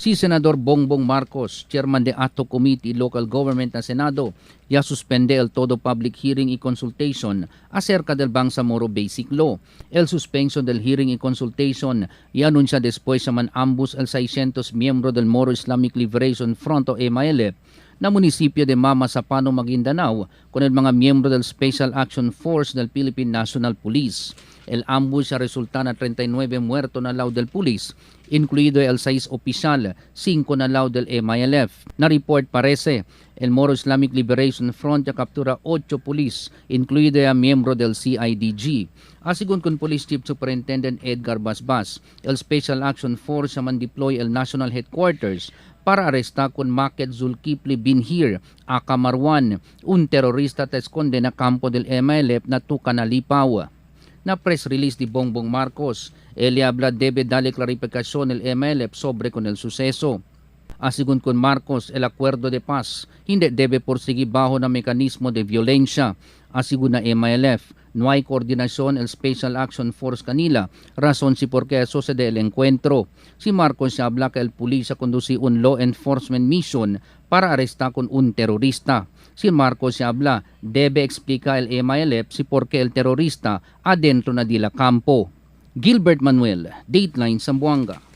Si Senador Bongbong Marcos, chairman de Ato Committee Local Government na Senado, ya suspende el todo public hearing y consultation acerca del Bangsamoro Basic Law. El suspension del hearing y consultation y anuncia después sa manambus el 600 miembro del Moro Islamic Liberation Front o MILF na munisipyo de Mama Sapano, Maguindanao con el mga miyembro del Special Action Force del Philippine National Police. El ambush resulta na 39 muerto na lao del pulis, incluido el 6 opisyal, 5 na lao del MILF. Na report parece, el Moro Islamic Liberation Front ya captura 8 pulis, incluido el miyembro del CIDG. Asigun con Police Chief Superintendent Edgar Basbas, el Special Action Force man deploy el National Headquarters para aresta con Maket Zulkifli Binhir, aka Marwan, un terorista te esconde na kampo del MILF na Tucanalipaw. Na press release di Bongbong Marcos, él habla debe darle clarificación el MILF sobre con el suceso. Asigun con Marcos, el acuerdo de paz hindi debe porsigir bajo na mekanismo de violencia. Asigun na MILF, no hay coordinación el Special Action Force kanila, razón si por qué sucede el encuentro. Si Marcos habla que el pulisya conduci un law enforcement mission para arrestar con un terorista. Si Marcos habla, debe explicar el MILF si por qué el terorista adentro na dila campo. Gilbert Manuel, Dateline Zamboanga.